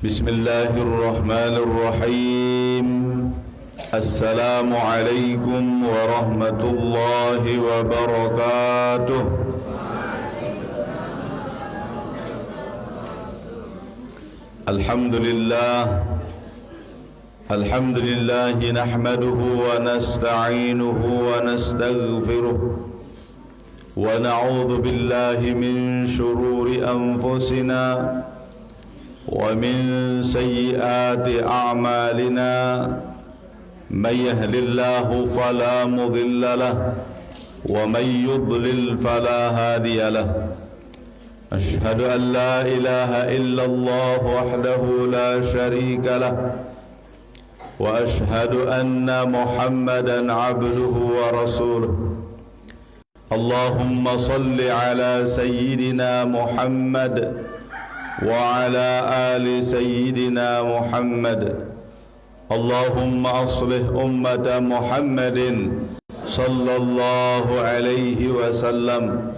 Bismillahirrahmanirrahim. Assalamualaikum warahmatullahi wabarakatuh. Alhamdulillah nahmaduhu wa nasta'inuhu wa nastaghfiruh wa na'udzu billahi min shururi anfusina wa min sayyiati a'malina. May yahdihillahu fala mudilla lahu wa may yudlil fala hadiya lahu. Ashhadu an la ilaha illallah wahdahu la sharika lahu wa ashhadu anna Muhammadan abduhu wa rasuluh. Allahumma salli ala sayyidina Muhammad wa ala ali sayyidina Muhammad. Allahumma aslih ummata Muhammadin sallallahu alaihi wasallam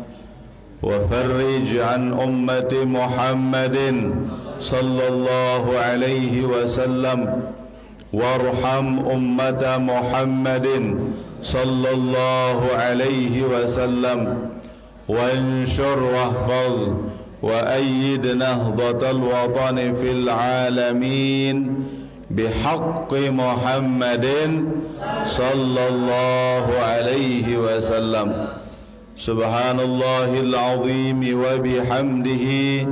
wa farrij an ummati Muhammadin sallallahu alaihi wasallam warham ummata Muhammadin sallallahu alaihi wasallam wanshur wahfaz wa ayyid nahdatal watani fil alamin bihaqqi Muhammadin sallallahu alaihi wasallam. Subhanallahil azim wa bihamdihi,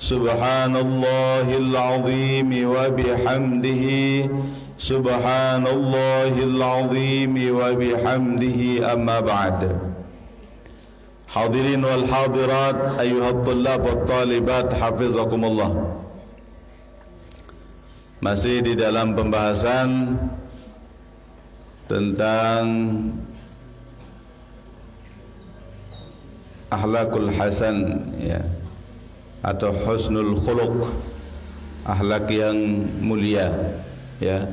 subhanallahil azim wa bihamdihi, subhanallahil azim wa bihamdihi, amma ba'd. Hadirin wal hadirat, ayyuhat tullab wat talibat, hafizakumullah. Masih di dalam pembahasan tentang akhlakul hasan, ya, atau husnul khuluq, akhlak yang mulia, ya.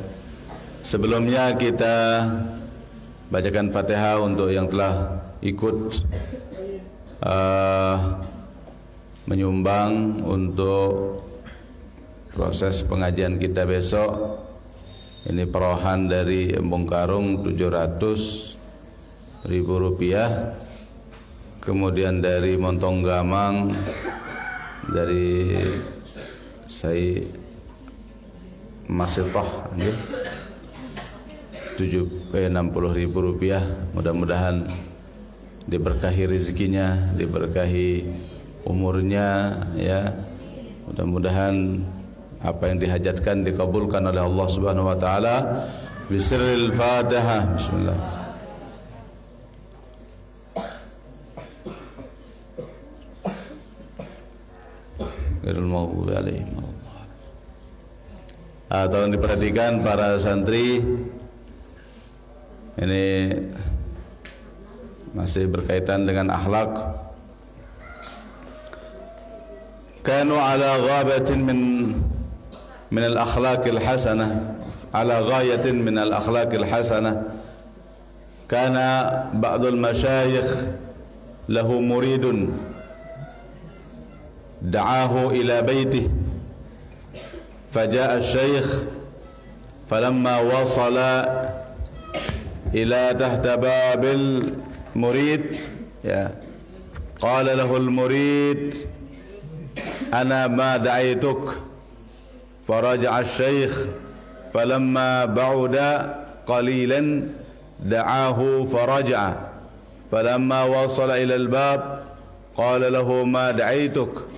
Sebelumnya kita bacakan Fatihah untuk yang telah ikut menyumbang untuk proses pengajian kita besok. Ini perohan dari Embung Karung 700.000 rupiah, kemudian dari Montong Gamang dari saya Masitoh 60.000 rupiah. Mudah-mudahan diberkahi rezekinya, diberkahi umurnya, ya. Mudah-mudahan apa yang dihajatkan dikabulkan oleh Allah Subhanahu wa taala. Bisirril Fatihah. Bismillah. Ghairil maghdubi alaihim. Tolong diperhatikan para santri, ini masih berkaitan dengan akhlak. Kanu ala ghabatin min al-akhlaqil hasanah, ala ghayatin min al-akhlaqil hasanah. Kana ba'dul masyayikh lahu muridun da'ahu ila baitih faja'a asy-syaikh falamma wasala ila tahta babil murid, ya, qala lahu al-murid ana ma da'aituk. Faraja'a asy-syaikh falamma ba'uda qalilan da'ahu faraja'a falamma wasala ila al-bab qala lahu ma da'aituk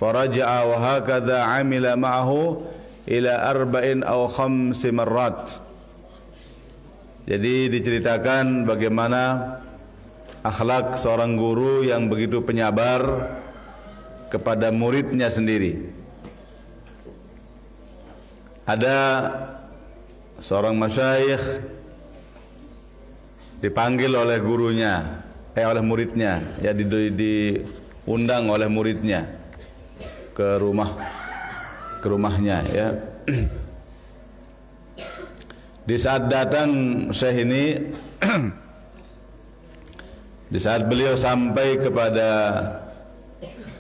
faraja'a wa hakadha 'amila ma'ahu ila 4 aw 5 marrat. Jadi diceritakan bagaimana akhlak seorang guru yang begitu penyabar kepada muridnya sendiri. Ada seorang masyayikh dipanggil oleh gurunya, oleh muridnya, ya, diundang oleh muridnya ke rumahnya, ya. Di saat datang syekh ini di saat beliau sampai kepada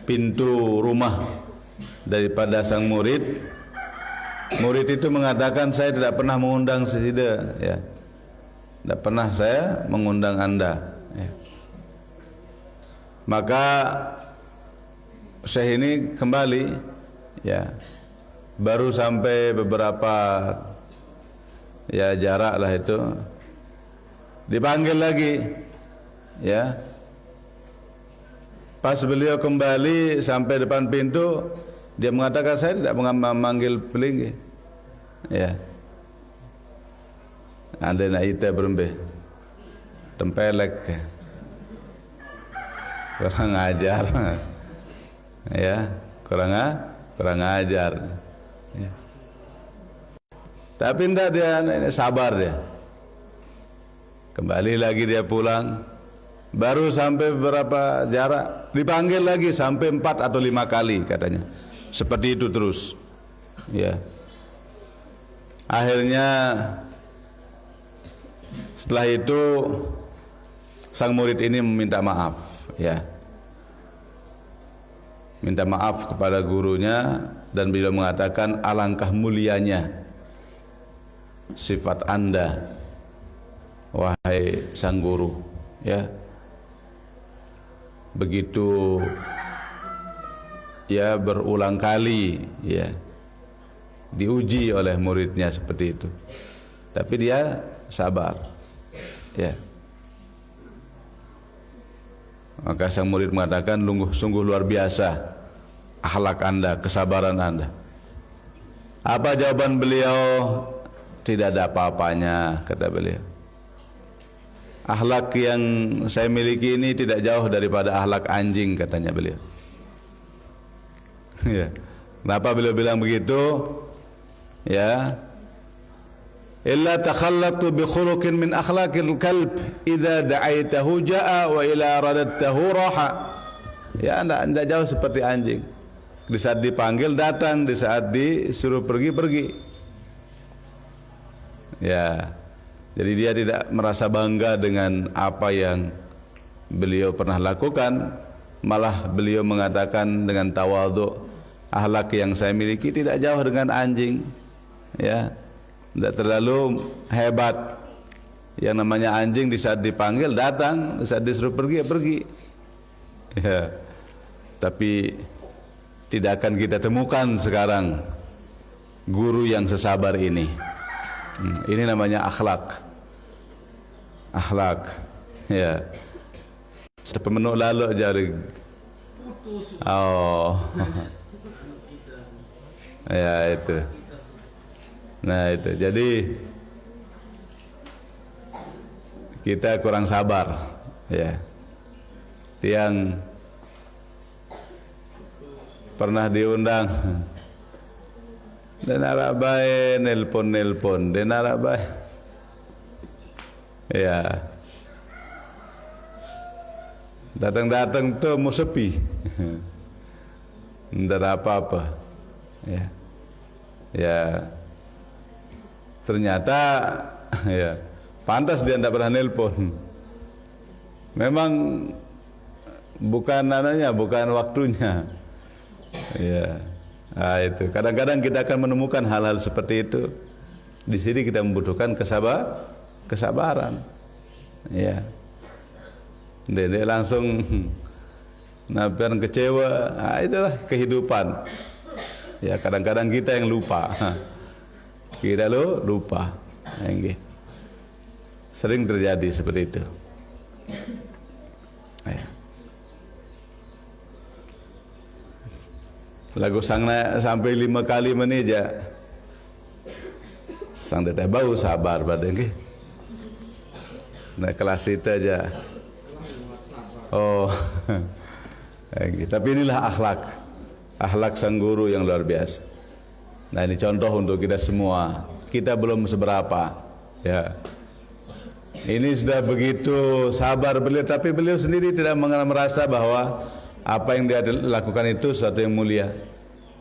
pintu rumah daripada sang murid, murid itu mengatakan saya tidak pernah mengundang Sida, ya. Tidak pernah saya mengundang Anda, ya. Maka Syekh ini kembali, ya, baru sampai beberapa ya jarak lah itu, dipanggil lagi, ya. Pas beliau kembali sampai depan pintu, dia mengatakan saya tidak memanggil pelinggi, ya. Ada nak ita berembe tempelek, kurang ajar, ya, kurang ajar, ya. Tapi tidak, dia sabar, dia kembali lagi, dia pulang, baru sampai beberapa jarak dipanggil lagi sampai 4 atau 5 kali katanya, seperti itu terus, ya. Akhirnya setelah itu sang murid ini meminta maaf, ya, minta maaf kepada gurunya, dan beliau mengatakan alangkah mulianya sifat Anda wahai sang guru, ya, begitu ya berulang kali, ya, diuji oleh muridnya seperti itu, tapi dia sabar, ya. Maka sang murid mengatakan, sungguh luar biasa akhlak Anda, kesabaran Anda. Apa jawaban beliau? Tidak ada apa-apanya, kata beliau. Akhlak yang saya miliki ini tidak jauh daripada akhlak anjing, katanya beliau. Ya. Kenapa beliau bilang begitu? Ya, illa takhallatu bi khuluqin min akhlaqil kalb idza da'aitahu ja'a wa ila radadtahu raha. Ya, anda jauh seperti anjing. Di saat dipanggil datang, di saat disuruh pergi. Ya. Jadi dia tidak merasa bangga dengan apa yang beliau pernah lakukan, malah beliau mengatakan dengan tawadhu, akhlak yang saya miliki tidak jauh dengan anjing, ya. Tidak terlalu hebat. Yang namanya anjing di saat dipanggil datang, di saat disuruh pergi, ya. Tapi tidak akan kita temukan sekarang guru yang sesabar ini. Ini namanya akhlak, ya. Sepenuh lalu jari. Oh, ya itu. Nah itu, jadi kita kurang sabar, ya. Yang pernah diundang dan arabai nelpon dan arabai, ya, datang tuh mau sepi, tidak ada apa-apa, ya, ya. Ternyata, ya, pantas dia tidak pernah nelpon. Memang bukan waktunya, ya. Nah, itu kadang-kadang kita akan menemukan hal-hal seperti itu. Di sini kita membutuhkan kesabaran, ya. Dia langsung nampak kecewa. Nah, itulah kehidupan. Ya, kadang-kadang kita yang lupa. Kita lupa. Sering terjadi seperti itu. Ya. Lagu sang sampai 5 kali meneja. Sang teteh bau sabar pada nggih. Nah kelas itu aja. Oh. Tapi inilah akhlak sang guru yang luar biasa. Nah ini contoh untuk kita semua. Kita belum seberapa, ya. Ini sudah begitu sabar beliau, tapi beliau sendiri tidak merasa bahwa apa yang dia lakukan itu sesuatu yang mulia.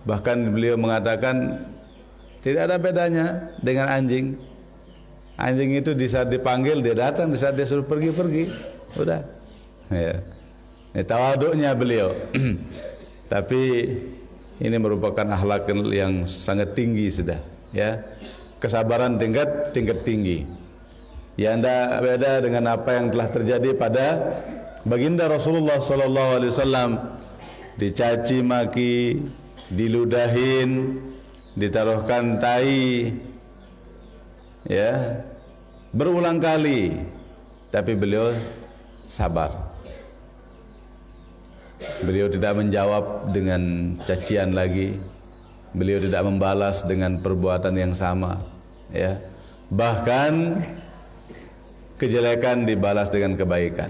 Bahkan beliau mengatakan tidak ada bedanya dengan anjing. Anjing itu di saat dipanggil dia datang, di saat dia suruh pergi. Udah. Ya. Ini tawaduknya beliau. Tapi ini merupakan akhlak yang sangat tinggi sudah, ya. Kesabaran tingkat tinggi. Ya, tidak beda dengan apa yang telah terjadi pada baginda Rasulullah sallallahu alaihi wasallam, dicaci maki, diludahin, ditaruhkan tai, ya, berulang kali, tapi beliau sabar. Beliau tidak menjawab dengan cacian lagi. Beliau tidak membalas dengan perbuatan yang sama, ya. Bahkan kejelekan dibalas dengan kebaikan.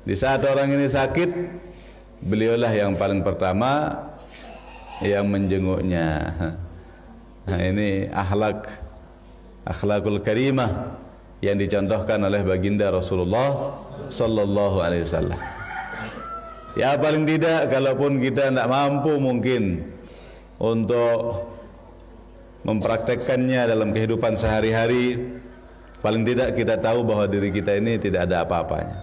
Di saat orang ini sakit, beliaulah yang paling pertama yang menjenguknya. Nah, ini akhlakul karimah yang dicontohkan oleh baginda Rasulullah sallallahu alaihi wasallam. Ya, paling tidak kalaupun kita tidak mampu mungkin untuk mempraktekkannya dalam kehidupan sehari-hari, paling tidak kita tahu bahwa diri kita ini tidak ada apa-apanya,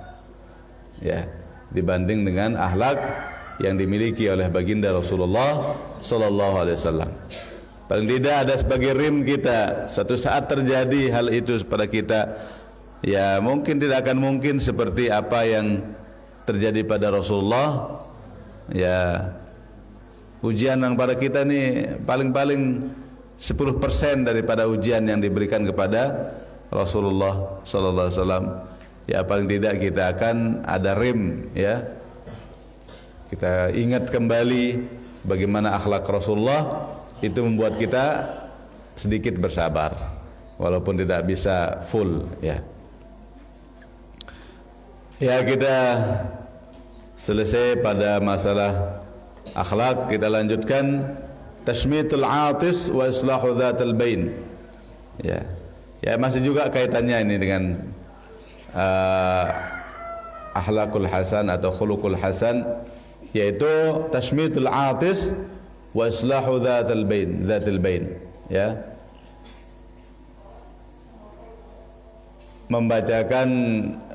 ya, dibanding dengan akhlak yang dimiliki oleh baginda Rasulullah sallallahu alaihi wasallam. Paling tidak ada sebagai rim kita, satu saat terjadi hal itu pada kita, ya mungkin tidak akan mungkin seperti apa yang terjadi pada Rasulullah. Ya, ujian yang pada kita nih paling-paling 10% daripada ujian yang diberikan kepada Rasulullah sallallahu alaihi wasallam. Ya, paling tidak kita akan ada rim, ya. Kita ingat kembali bagaimana akhlak Rasulullah, itu membuat kita sedikit bersabar walaupun tidak bisa full, ya. Ya, kita selesai pada masalah akhlak. Kita lanjutkan tashmitul atis wa islahu dzatal bain. Ya. Ya, masih juga kaitannya ini dengan akhlakul hasan atau khuluqul hasan, yaitu tashmitul atis wa islahu dzatal bain, ya. Membacakan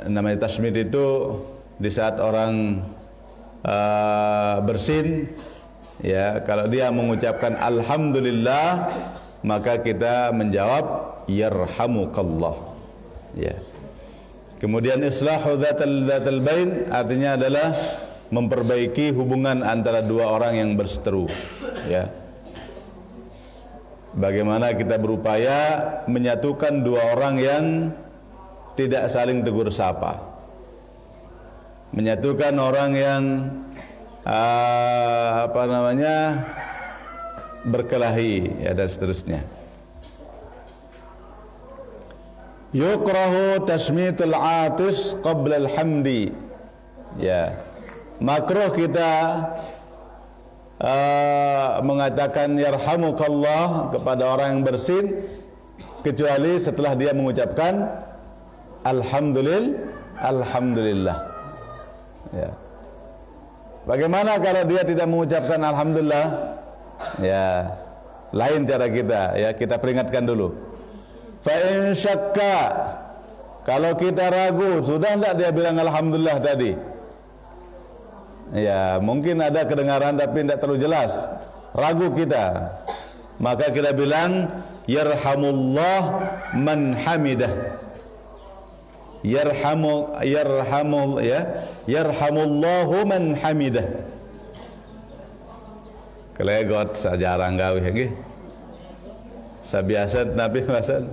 namanya tasmid itu di saat orang bersin, ya, kalau dia mengucapkan alhamdulillah, maka kita menjawab yarhamukallah, ya. Kemudian islahu dzatal bain artinya adalah memperbaiki hubungan antara dua orang yang berseteru, ya. Bagaimana kita berupaya menyatukan dua orang yang tidak saling tegur sapa, menyatukan orang yang berkelahi, ya, dan seterusnya. Yukrahu tashmitul atis qabla alhamdi, ya. Makruh kita mengatakan yarhamukallah kepada orang yang bersin kecuali setelah dia mengucapkan alhamdulillah, ya. Bagaimana kalau dia tidak mengucapkan alhamdulillah? Ya, lain cara kita, ya, kita peringatkan dulu. Fa in syakka, kalau kita ragu, sudah enggak dia bilang alhamdulillah tadi? Ya, mungkin ada kedengaran tapi tidak terlalu jelas, ragu kita, maka kita bilang yarhamullah man hamidah. Yarhamullahu man hamidah. Kelegot sajarang gawe nggih. Sabiasa Nabi masan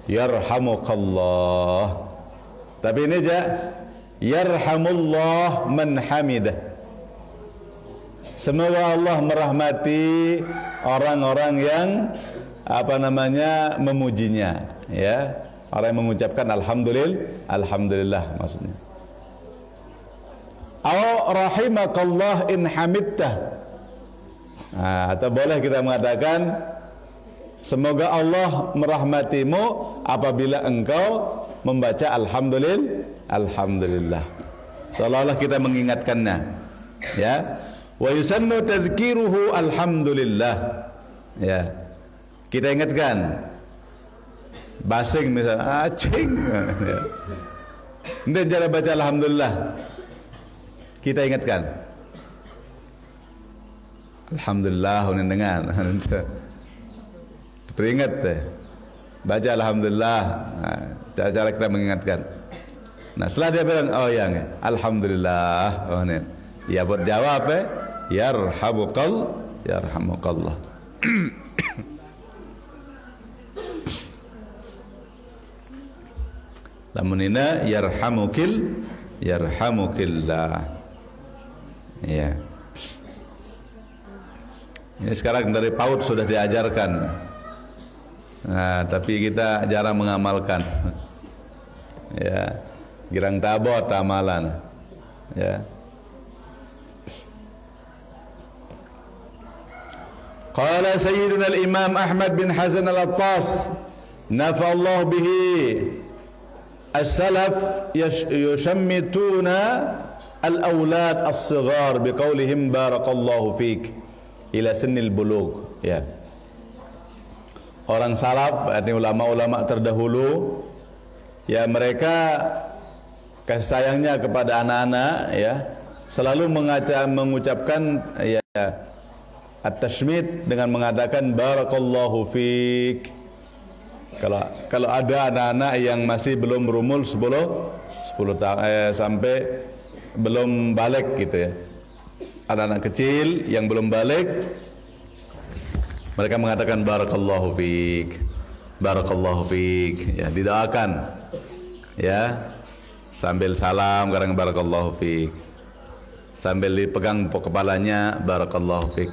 yarhamukallah. Tapi ini aja yarhamullah man hamidah. Semoga Allah merahmati orang-orang yang memujinya, ya. Orang yang mengucapkan alhamdulillah maksudnya. Aw rahimakallah in hamidtah. Nah, atau boleh kita mengatakan semoga Allah merahmatimu apabila engkau membaca alhamdulillah. Seolah-olah kita mengingatkannya, ya. Wa yusannu tadhkiruhu alhamdulillah, ya. Kita ingatkan. Basing misalnya, acing, ini cara baca alhamdulillah, kita ingatkan alhamdulillah dengan Teringat deh. Baca alhamdulillah. Nah, cara-cara kita mengingatkan. Nah, setelah dia bilang oh ya, alhamdulillah. Oh nih. Ya buat jawab yarhamukallah. Lamun ina yarhamukillah. Ya. Ini sekarang dari PAUD sudah diajarkan. Nah, tapi kita jarang mengamalkan. Ya. Girang tabot amalan. Ya. Qala Sayyiduna al-Imam Ahmad bin Hazan al-Attas nafa Allah bihi as-salaf yushammituna al-awlad as-sighar biqaulihim barakallahu fik ila sinnil bulugh. Ya. Orang salaf, artinya ulama-ulama terdahulu, ya mereka kasih sayangnya kepada anak-anak, ya selalu mengucapkan ya at-tashmit dengan mengatakan barakallahu fik. Kalau ada anak-anak yang masih belum berumur 10 tahun sampai belum balik gitu ya. Anak-anak kecil yang belum balik, mereka mengatakan barakallahu fik. Barakallahu fik. Ya, didoakan. Ya. Sambil salam kadang barakallahu fik. Sambil dipegang kepalanya barakallahu fik.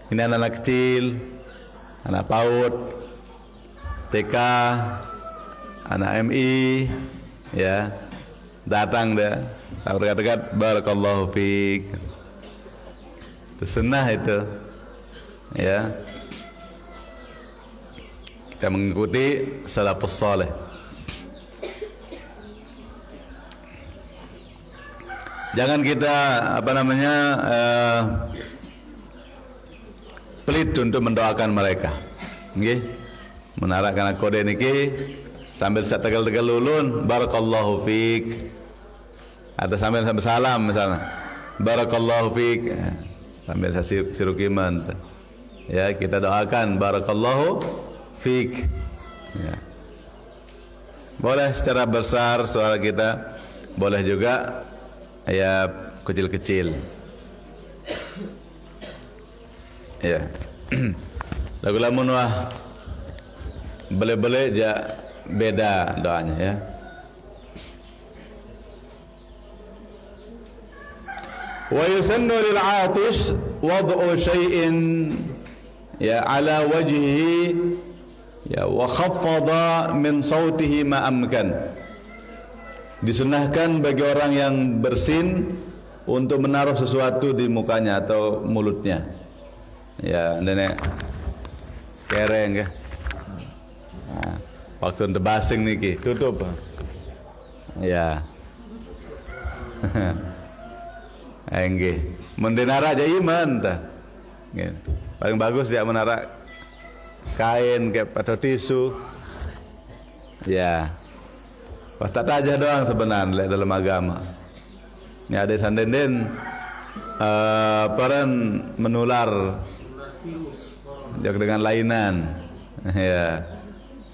Ini anak-anak kecil, anak PAUD, TK, anak MI, ya datang deh, dekat-dekat barakallahu fik. Itu sunnah itu, ya. Kita mengikuti salafus saleh. Jangan kita pelit untuk mendoakan mereka. Nggih. Menarakkan kode niki sambil tegal-tegal ulun barakallahu fik. Atau sambil salam misalnya. Barakallahu fik. Sambil sirukiman. Ya, kita doakan barakallahu fik. Ya. Boleh secara besar suara kita, boleh juga ya kecil-kecil. Ya. Lagu lamun wah bele-bele ja beda doanya ya. Wa yusannu lil 'atish wad'u shay'in ya ala wajhihi ya wa khaffada min sautihi ma amkan. Disunahkan bagi orang yang bersin untuk menaruh sesuatu di mukanya atau mulutnya. Ya, nenek kereng ya. Nah, waktu untuk basing niki tutup. Ya. Enggih. Mendenara aja iman tah. Paling bagus dia menara kain kayak atau tisu. Ya. Pasti aja doang sebenarnya dalam agama. Ya ada sandenden peran menular dengan lainan. Ya.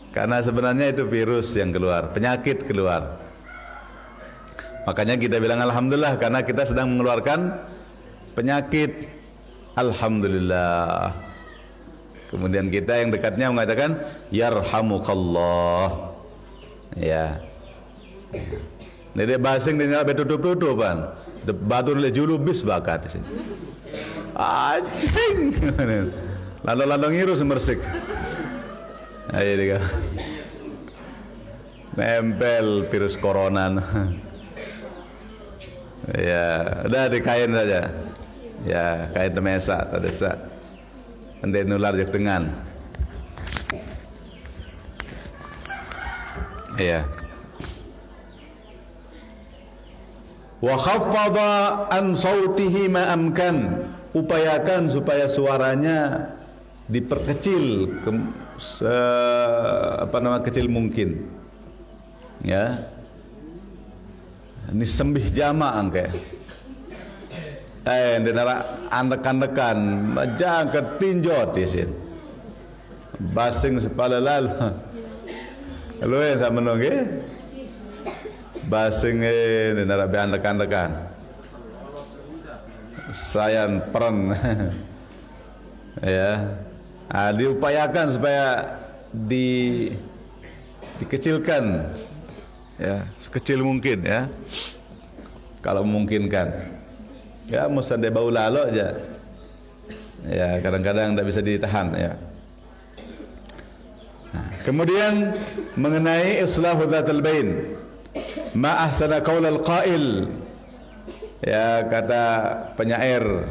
Karena sebenarnya itu virus yang keluar, penyakit keluar. Makanya kita bilang alhamdulillah karena kita sedang mengeluarkan penyakit. Alhamdulillah. Kemudian kita yang dekatnya mengatakan yarhamukallah. Ya. Jadi basing di nyala tutup-tutupan. Batu le julubis bakat di sini. Anjing. Lalu ngiru semersik. Ayo dia. Nempel virus corona. Ya, udah di kain saja. Ya, kain temesa tadi sa. Ande nular jek dengan. Iya. Wa khaffada an sautihi ma amkan. Upayakan supaya suaranya diperkecil kecil mungkin. Ya. Ini sembih jama angke. Denara andekan-dekan, majang ketinjot di sini. basing sepala lalu. Lu yang sama nongge, basing ini narabian rekan-rekan. Sayan peran, ya, diupayakan supaya dikecilkan, ya, sekecil mungkin, ya, kalau memungkinkan. Ya, mesti ada bau lalu aja. Ya, kadang-kadang tidak bisa ditahan, ya. Nah, kemudian mengenai islahu dzatul bain, ma ahsana qaulal qail. Ya, kata penyair,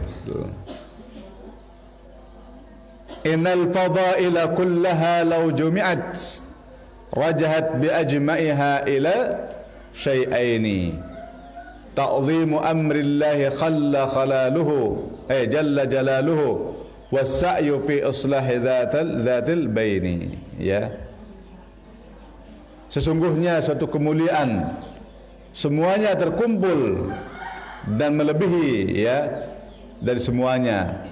innal fadaila kullaha law jumi'at rajahat bi ajma'iha ila syai'aini. Ta'zimu amrillahi khalla khalaluhu jalla jalaluhu was-sa'yu fi islahi dzatil baini. Ya, sesungguhnya suatu kemuliaan semuanya terkumpul dan melebihi, ya, dari semuanya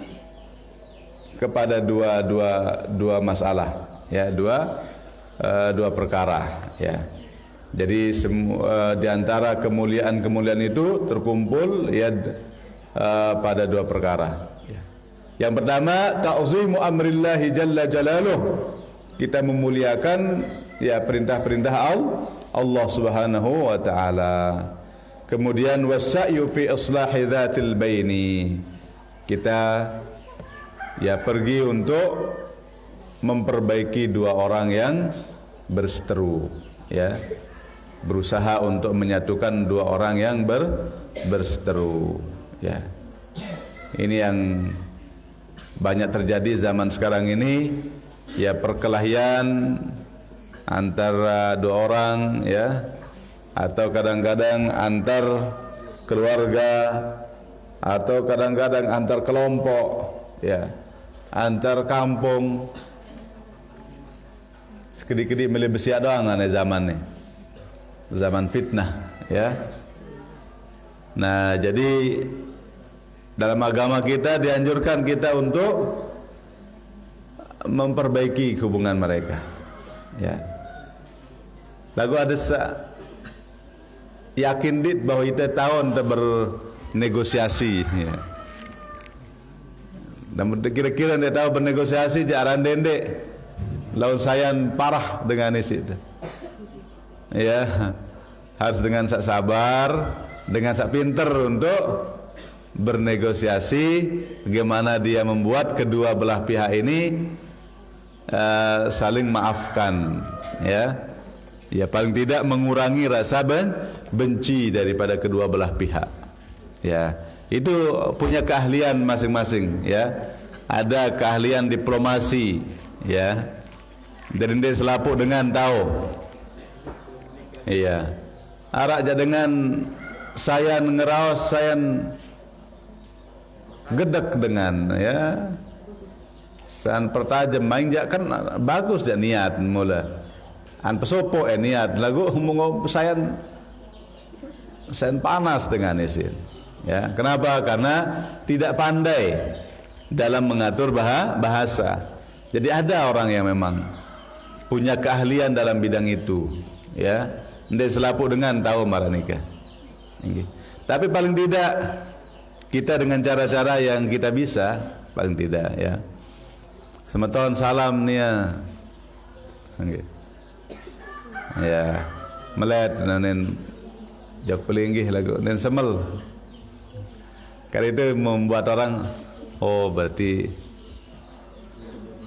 kepada dua masalah, ya, dua perkara, ya. Jadi di antara kemuliaan-kemuliaan itu terkumpul, ya, pada dua perkara. Yang pertama, ta'zimu amrillahi jalla jalaluh. Kita memuliakan, ya, perintah-perintah Allah Subhanahu wa taala. Kemudian wasa'yu fi islahi dzatil baini. Kita, ya, pergi untuk memperbaiki dua orang yang berseteru, ya. Berusaha untuk menyatukan dua orang yang berseteru, ya. Ini yang banyak terjadi zaman sekarang ini, ya, perkelahian antara dua orang, ya, atau kadang-kadang antar keluarga, atau kadang-kadang antar kelompok, ya, antar kampung. Sedikit-sedikit milih besi doang ane zaman nih. Zaman fitnah, ya. Nah, jadi dalam agama kita dianjurkan kita untuk memperbaiki hubungan mereka, ya. Lagu ada yakin dit bahwa kita tahun kita bernegosiasi, ya. Dan kira-kira dia tahu bernegosiasi jaran dendek lawan sayan parah dengan isi itu. Ya, harus dengan sak sabar, dengan sak pinter untuk bernegosiasi bagaimana dia membuat kedua belah pihak ini saling maafkan, ya. Ya, paling tidak mengurangi rasa benci daripada kedua belah pihak. Ya, itu punya keahlian masing-masing, ya. Ada keahlian diplomasi, ya. Dan dia selapuk dengan tahu. Iya, arak aja dengan sayan ngeraos, sayan gedek dengan, ya, sayan pertajam main jak kan bagus jak niat mula an pesopo niat lagu ngomong sayan panas dengan isin, ya. Kenapa? Karena tidak pandai dalam mengatur bahasa. Jadi ada orang yang memang punya keahlian dalam bidang itu, ya. Ndek selapuk dengan tahu maranika. Tapi paling tidak kita dengan cara-cara yang kita bisa, paling tidak, ya. Semeton salam nih, ya. Melet nen jok pelinggih lagu nen semel. Karena itu membuat orang, oh, berarti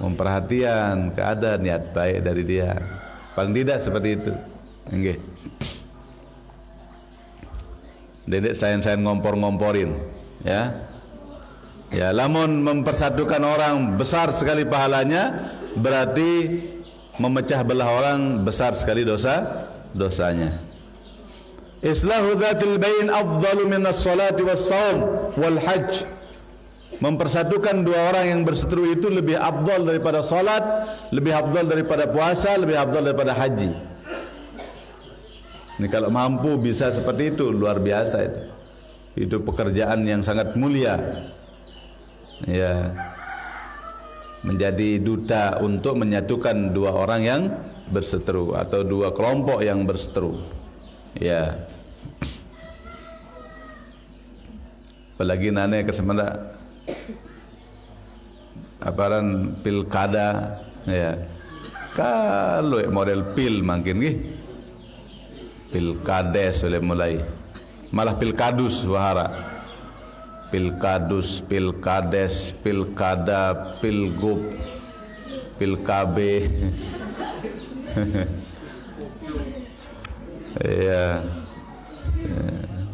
memperhatikan keadaan, niat baik dari dia. Paling tidak seperti itu. Nggih. Dedek sayan-sayan ngompor-ngomporin, ya. Ya, lamun mempersatukan orang besar sekali pahalanya, berarti memecah belah orang besar sekali dosanya. Islahu dzatil bain afdalu minas salati was shaum wal hajj. Mempersatukan dua orang yang berseteru itu lebih afdal daripada salat, lebih afdal daripada puasa, lebih afdal daripada haji. Ini kalau mampu bisa seperti itu, luar biasa itu. Itu pekerjaan yang sangat mulia, ya. menjadi duta untuk menyatukan dua orang yang berseteru atau dua kelompok yang berseteru. Ya. Apalagi nane kesemana aparan pilkada, ya. Kalau model pil makin gih, pilkades oleh mulai, malah pilkadus wahara, pilkadus, pilkades, pilkada, pilgub, pilkabe. Ya,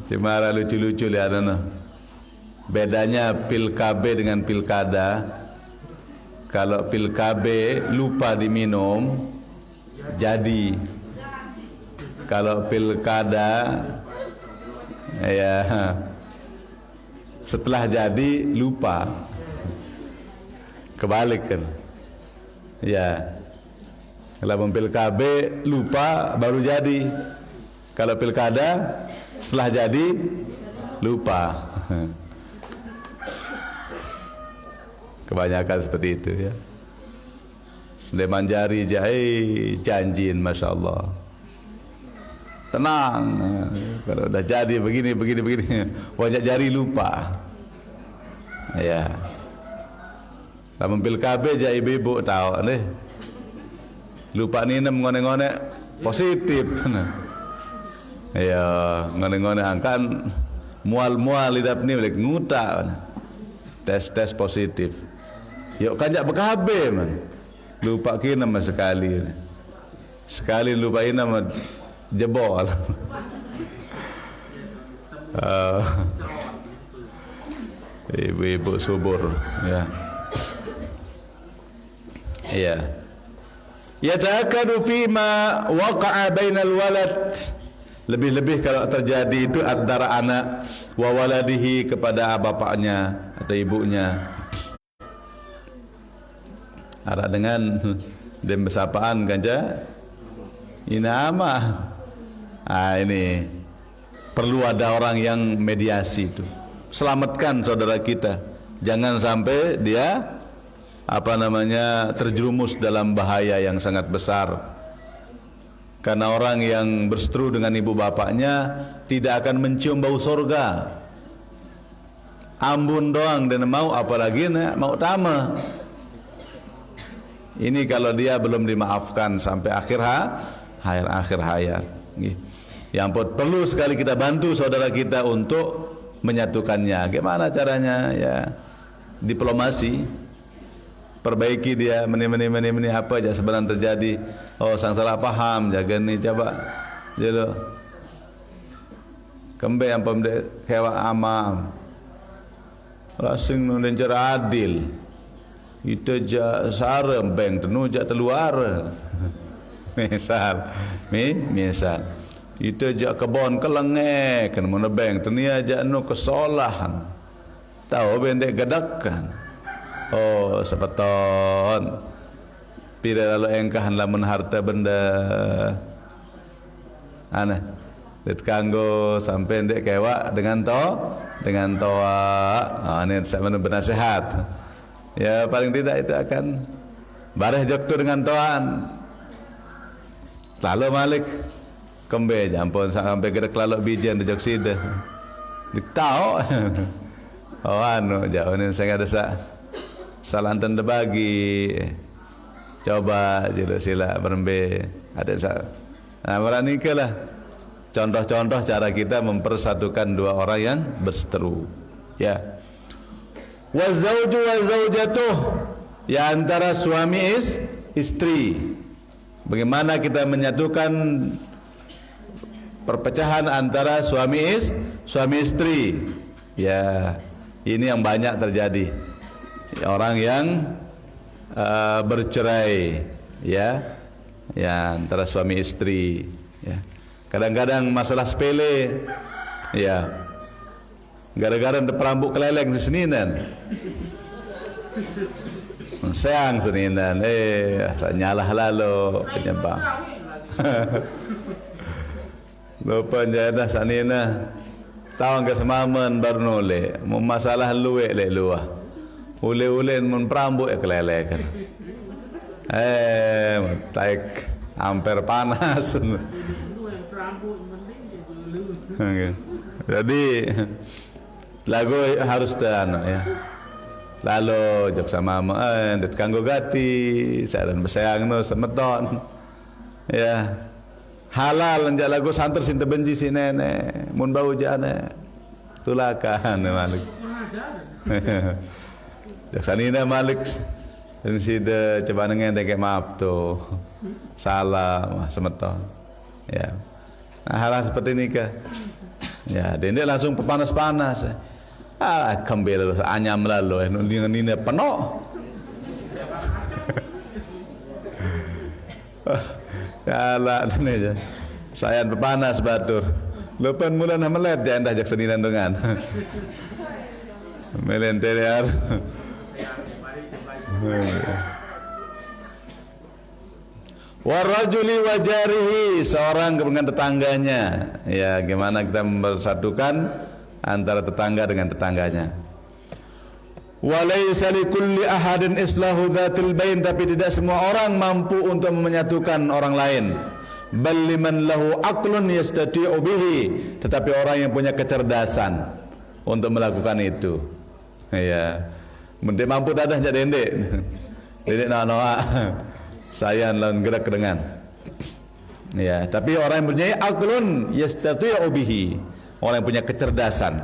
cemara lucu-lucu lihat no. Bedanya pilkabe dengan pilkada. Kalau pilkabe lupa diminum, jadi. Kalau pilkada, ya setelah jadi lupa, kebalik kan? Ya. Kalau pilkabe lupa baru jadi. Kalau pilkada setelah jadi lupa. Kebanyakan seperti itu ya. Sleman Jari janjiin, masya Allah. Tenang, kalau udah jadi begini, wajah jari lupa. Ya. Lamun pilkabe jadi ibu tahu nih. Lupa ninem ngone-ngone positif. Ya, ngone-ngone angkan mual-mual lidap ni boleh nguta. Tes positif. Yuk kanjak bekabe man. Lupa kina mas sekali. Sekali lupain nama jebol. Ibu-ibu subur ya. Ya. Yata'akkadu fima waqa'a bainal walad. Lebih-lebih kalau terjadi itu antara anak wa waladihi kepada bapaknya atau ibunya. Ada dengan dem besapaan ganja ina ama. Ini perlu ada orang yang mediasi itu. Selamatkan saudara kita. Jangan sampai dia terjerumus dalam bahaya yang sangat besar. Karena orang yang berseteru dengan ibu bapaknya tidak akan mencium bau surga. Ambun doang dan mau, apalagi mau tama. Ini kalau dia belum dimaafkan sampai akhir hayat. Yang perlu sekali kita bantu saudara kita untuk menyatukannya. Gimana caranya? Ya, diplomasi. Perbaiki dia, meni apa aja sebenarnya terjadi. Oh, sang salah paham, jaga ni coba. Jadi kembe yang pemde kewa amam. Lasing nun cara adil. Itu ja sarem beng tenu ja teluar. Misal. Itu ja kebon kelenge kan mun beng tenia ja nu kesolahan. Tahu bendek gadakkan. Oh, sepeton. Pira lalu engkahan lamun harta benda. Aneh. Det kanggo sampai ndek kewa dengan toa. Ini saya bernasihat. Ya paling tidak itu akan bareh joktu dengan toan. Lalu malik kembe jampon sampai gedek lalu bijian di jok sida. Ditau. Oh jauh ini saya ada salantan debagi. Coba jilo sila berembe ada nah meranikelah contoh-contoh cara kita mempersatukan dua orang yang berseteru ya. Wazauju wa zaujatuh, ya antara suami istri. Bagaimana kita menyatukan perpecahan antara suami istri? Ya, ini yang banyak terjadi. Orang yang bercerai, ya antara suami istri. Ya. Kadang-kadang masalah sepele, ya. Gara-gara perambuk keleleng di seninan. Sayang seninan, nyalah lalu penyebab. Lupa jadah sanina. Tahu ke semaman baru nole, masalah luwe le luah. ule-ule mun prambuk ya kelelekan. Taik amper panas. Jadi lagu harus dan ya. Lalu jok sama det kanggo gati, saran besayang no semeton. Ya. Halal njak lagu santer sinte benci si nenek, mun bau jane. Tulakan Malik. Jok sanina Malik. Dan si de coba nengen kayak maaf tuh. Salah semeton. Ya. Nah, hal seperti ini kah? Ya, dia langsung panas-panas. Kembali anyam lalu, dengan ini penuh. Kalah ini aja. Saya panas batur. Lupan mula nama melet jangan dah jak seninan dengan. Melenteriar. Warajuli wajarihi, seorang dengan tetangganya. Ya, gimana kita mempersatukan antara tetangga dengan tetangganya. Walaysa likulli ahadin islahu dzatil bain, tapi tidak semua orang mampu untuk menyatukan orang lain. Bal liman lahu aqlun yastati'u bihi, tetapi orang yang punya kecerdasan untuk melakukan itu. Ya. Mendek mampu dadah jadi ndek. Ndek noa. Saya lawan gerak dengan. Ya, tapi orang yang punya aqlun yastati'u bihi, orang yang punya kecerdasan,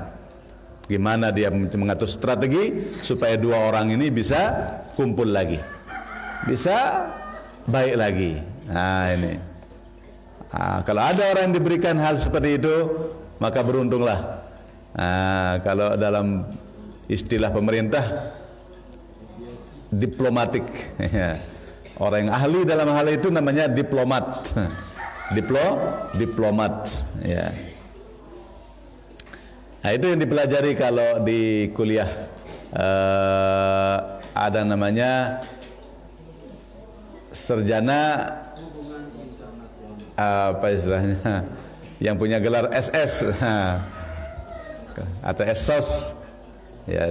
gimana dia mengatur strategi supaya dua orang ini bisa kumpul lagi, bisa baik lagi. Nah ini, kalau ada orang yang diberikan hal seperti itu, maka beruntunglah. Kalau dalam istilah pemerintah, diplomatik. Orang yang ahli dalam hal itu namanya diplomat. Diplomat. Ya. Nah, itu yang dipelajari kalau di kuliah. Ada namanya sarjana apa istilahnya, yang punya gelar SS atau SSOS. Ya,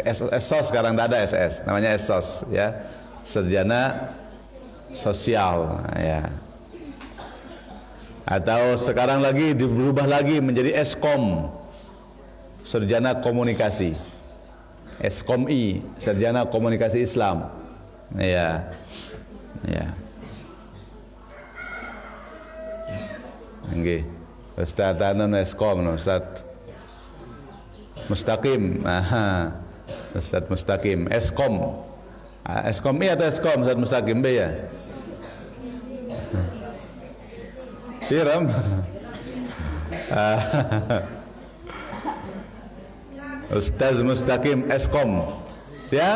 SSOS sekarang tidak ada SS, namanya SSOS ya. Sarjana sosial ya. Atau sekarang lagi berubah lagi menjadi Eskom, sarjana komunikasi. Eskom-I, sarjana komunikasi Islam. Ya. Ya. Nggih. Ustaz anu Eskom, Ustaz Mustaqim. Ustaz Mustaqim, Eskom. Eskom-I atau Eskom, Ustaz Mustaqim B ya? Tiram. Ustaz Mustaqim Eskom. Ya?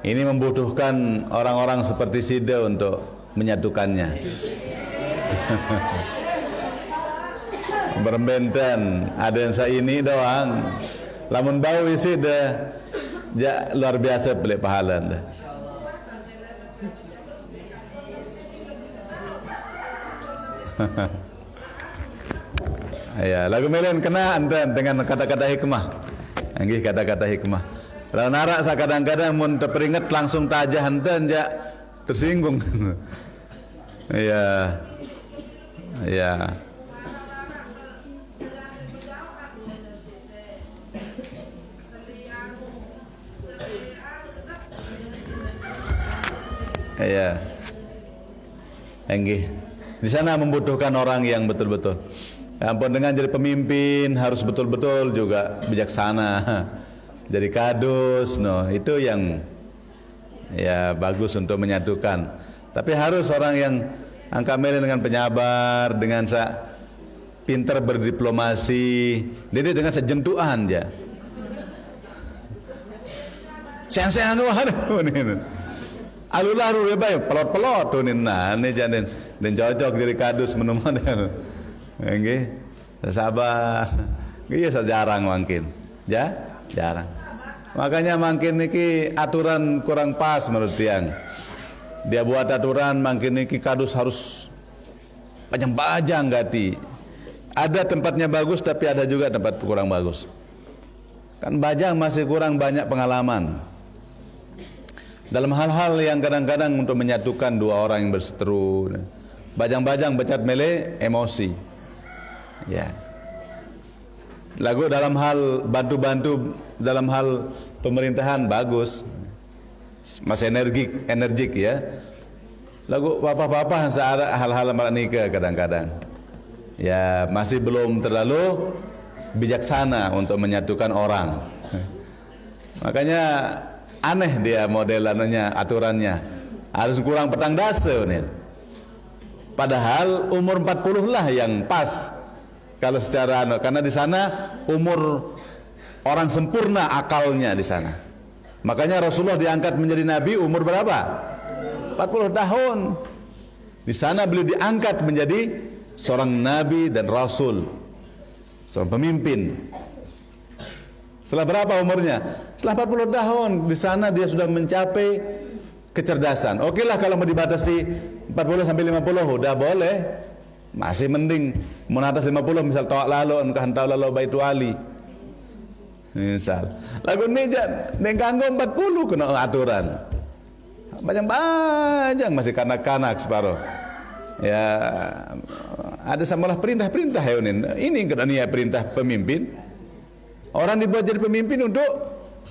Ini membutuhkan orang-orang seperti Sida untuk menyatukannya. Berbenten, ada yang saya ini doang. Lamun bau isi dah, luar biasa pelik pahala dah. Ya, lagu melen kena antan dengan kata-kata hikmah. Anggih kata-kata hikmah. Kalau narak saya kadang-kadang mun terperingat langsung tajah antan ja tersinggung. Ya. Ya. Ya. Anggih. Di sana membutuhkan orang yang betul-betul. Ya ampun, dengan jadi pemimpin harus betul-betul juga bijaksana. Jadi kadus, itu yang ya bagus untuk menyatukan. Tapi harus orang yang angka mele dengan penyabar, dengan pintar berdiplomasi. Jadi dengan sejentuhan aja. Siang-siang anu alulah rule bae pelot-pelot tunin ini janin dan cocok jadi kadus menemukan. Nggih. Sabar. Nggih jarang mungkin. Ya. Jarang. Makanya makin niki aturan kurang pas menurut tiang. Dia buat aturan makin niki kadus harus panjang-panjang gati. Ada tempatnya bagus tapi ada juga tempat kurang bagus. Kan Bajang masih kurang banyak pengalaman dalam hal-hal yang kadang-kadang untuk menyatukan dua orang yang berseteru. Bajang-bajang becat mele emosi. Ya. Lagu dalam hal bantu-bantu dalam hal pemerintahan bagus, masih energik ya. Lagu papa-papa searah hal-hal nikah kadang-kadang ya masih belum terlalu bijaksana untuk menyatukan orang. Makanya aneh dia modelannya, aturannya harus kurang petang dasa nih. Padahal umur 40 lah yang pas. Kalau secara karena di sana umur orang sempurna akalnya di sana. Makanya Rasulullah diangkat menjadi nabi umur berapa? 40 tahun. Di sana beliau diangkat menjadi seorang nabi dan rasul, seorang pemimpin. Setelah berapa umurnya? Setelah 40 tahun. Di sana dia sudah mencapai kecerdasan. Oke lah kalau mau dibatasi 40 sampai 50 udah boleh. Masih mending mun atas 50 misal tawak lalu engkau hantau lalu baitu ali. Misal. Lagu ni ning kanggo 40 kena aturan. Banyak masih kanak-kanak separuh. Ya ada samalah perintah-perintah ya ini kena niat perintah pemimpin. Orang dibuat jadi pemimpin untuk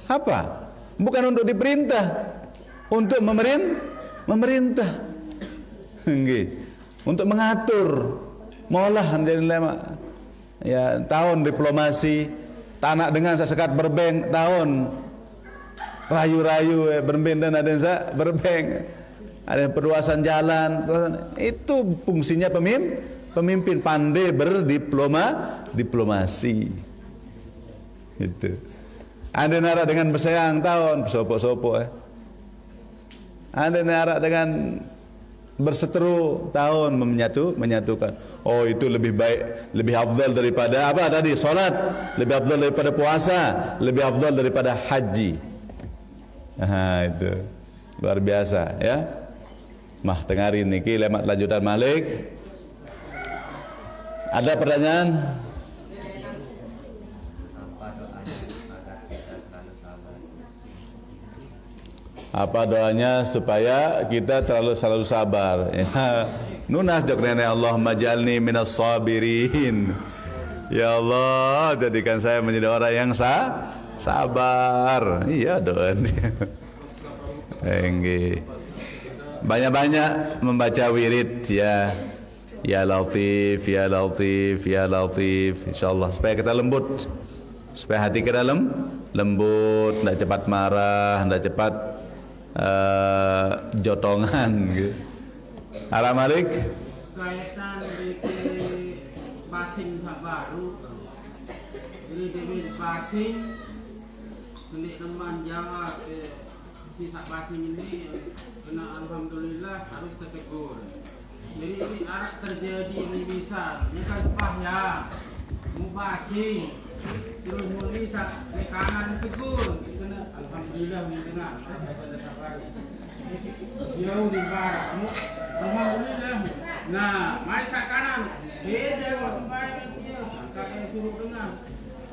apa? Bukan untuk diperintah, untuk memerintah. Nggih. Untuk mengatur maulah ya tahun diplomasi tanak dengan sesekat berbeng tahun rayu-rayu berbeng dan ada yang berbeng ada perluasan jalan itu fungsinya pemimpin pandai diplomasi itu. Ada nara dengan bersayang tahun sopo-sopo ada nara dengan berseteru tahun menyatukan. Oh itu lebih baik, lebih afdal daripada apa tadi? Salat, lebih afdal daripada puasa, lebih afdal daripada haji. Itu luar biasa ya. Mah tengari niki lemat lanjutan Malik. Ada pertanyaan? Apa doanya supaya kita selalu sabar ya. Nunas jok nenek Allah majalni minas sabirin. Ya Allah jadikan saya menjadi orang yang sabar. Iya doan. Banyak-banyak membaca wirid ya. Ya Latif, ya Latif, ya Latif. InsyaAllah supaya kita lembut, supaya hati kita lembut, tidak cepat marah, tidak cepat jotongan gitu. Arah Malik kaitan di basing baru jadi di basing milik teman Jawa sisa basing ini kena alhamdulillah harus ditegur. Jadi ini arak terjadi ini bisa ini kan bahaya mau basing terus muni di kanan tegur kena alhamdulillah mendengar jauh di barat alhamdulillah. Nah mari sak kanan beda masuk baik dia kakak suruh dengar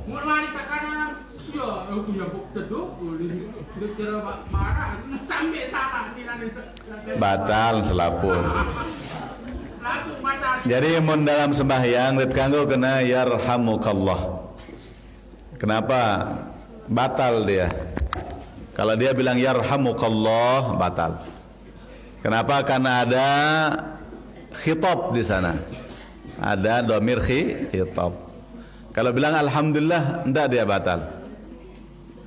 mau mari sak kanan ya aku yang teduk dia kira marah sampai salah di batal selapun. Jadi mun dalam sembahyang rit kanggo kena yarhamukallah. Kenapa batal dia? Kalau dia bilang yarhamukallah batal. Kenapa? Karena ada khitab di sana. Ada dhamir khitab. Kalau bilang alhamdulillah enggak dia batal.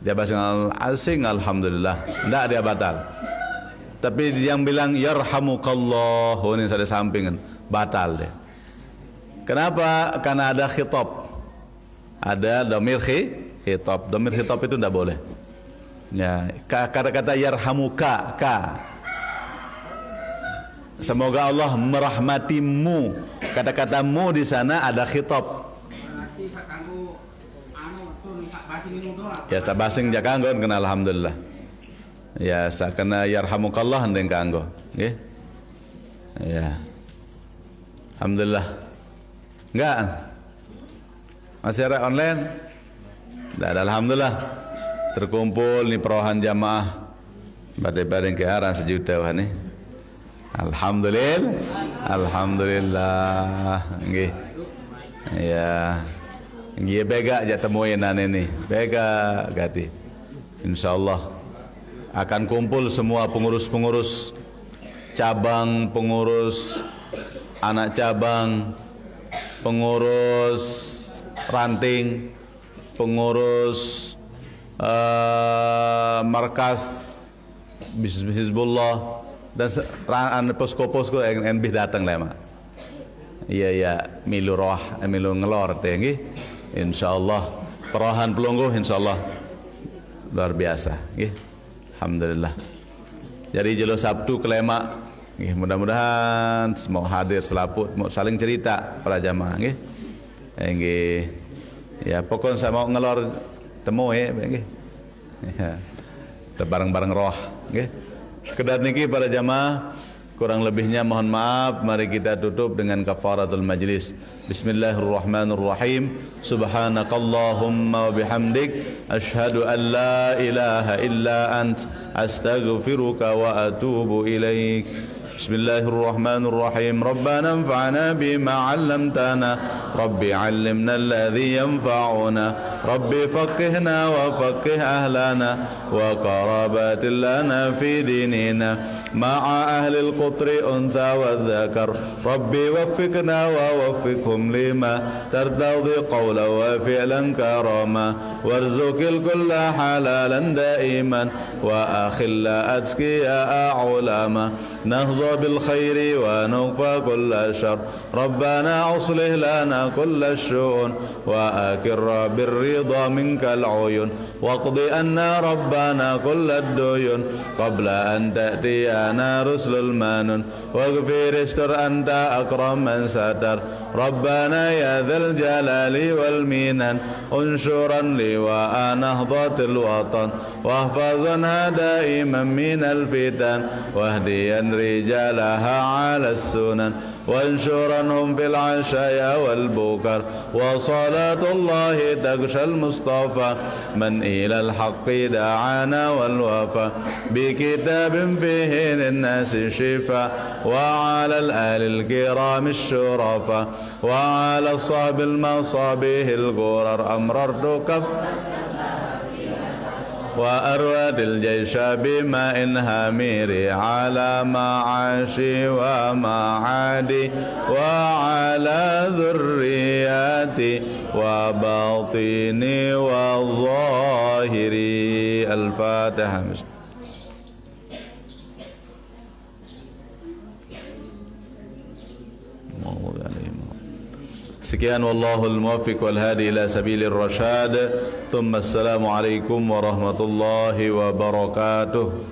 Dia bahasa asing alhamdulillah, enggak dia batal. Tapi yang bilang yarhamukallah ini ada sampingan batal dia. Kenapa? Karena ada khitab. Ada dhamir khitab. Dhamir khitab itu enggak boleh. Ya, kata-kata yarhamuka ka. Semoga Allah merahmatimu. Kata-kata mu di sana ada khitab. berarti sakanggo anu tulis tak basing ini doang. Ya sabasing ja kanggo kena alhamdulillah. Ya sakena yarhamukallah ndeng kanggo. Nggih. Ya. Alhamdulillah. Enggak. Masih ada online? Tidak ada, alhamdulillah. Terkumpul ni perohan jamaah. Badai-badai ke arah sejuta wah ni. Alhamdulillah. Alhamdulillah. Nggih. Ya. Nggih bega aja temuin ini. Bega gati. Insyaallah akan kumpul semua pengurus-pengurus cabang, pengurus anak cabang, pengurus ranting, pengurus markas Hizbullah dan posko-posko yang NB datang lah mak. Iya ya milu roh, milu ngelor teh nggih. Insyaallah perohan pelungguh insyaallah luar biasa nggih. Alhamdulillah. Jadi jelo Sabtu kelema nggih, mudah-mudahan semua hadir selaput mau saling cerita para jamaah nggih. Nggih. Ya pokoknya saya mau ngelor temu nggih. Ya. Bareng-bareng roh nggih. Sekedar niki para jamaah, kurang lebihnya mohon maaf. Mari kita tutup dengan kafaratul majlis. Bismillahirrahmanirrahim. Subhanakallahumma wa bihamdik asyhadu an la ilaha illa ant astaghfiruka wa atubu ilaik. Bismillahirrahmanirrahim. Rabbana anfa'na bima 'allamtana. Rabbi 'allimna alladhi yanfa'una. Rabbi faqihna wa faqih ahlana wa qarabatil lana fi dinina. مع أهل القطر أنثى والذكر ربي وفقنا ووفقهم لما ترتضي قولا وفعلا كرما وارزق الكل حلالا دائما وأخل أتقياء علما نهضى بالخير ونكفى كل شر ربنا أصلح لنا كل الشؤون وأكر بالرضا منك العيون واقض أنا ربنا كل الديون قبل أن تأتينا رسل المانون واغفر استر أنت أكرم من ستر ربنا يا ذا الجلال والمنن انشرا لواء نهضة الوطن واحفظنا دائما من الفتن واهديا رجالها على السنن وانشرنهم في العشايا والبكر وصلاة الله تغشى المصطفى من إلى الحق دعانا والوفا بكتاب فيه للناس شفاء وعلى الآل الكرام الشرفاء وعلى الصحب المصابيح الغرر أمررت كف وأرواد الجيش بماء هامير على معاشي ومعادي وعلى ذرياتي وباطني وظاهري. الفاتحة. Sekian wallahul muwaffiq wal hadi ila sabilir rasyad. Thumma assalamu alaikum warahmatullahi wabarakatuh.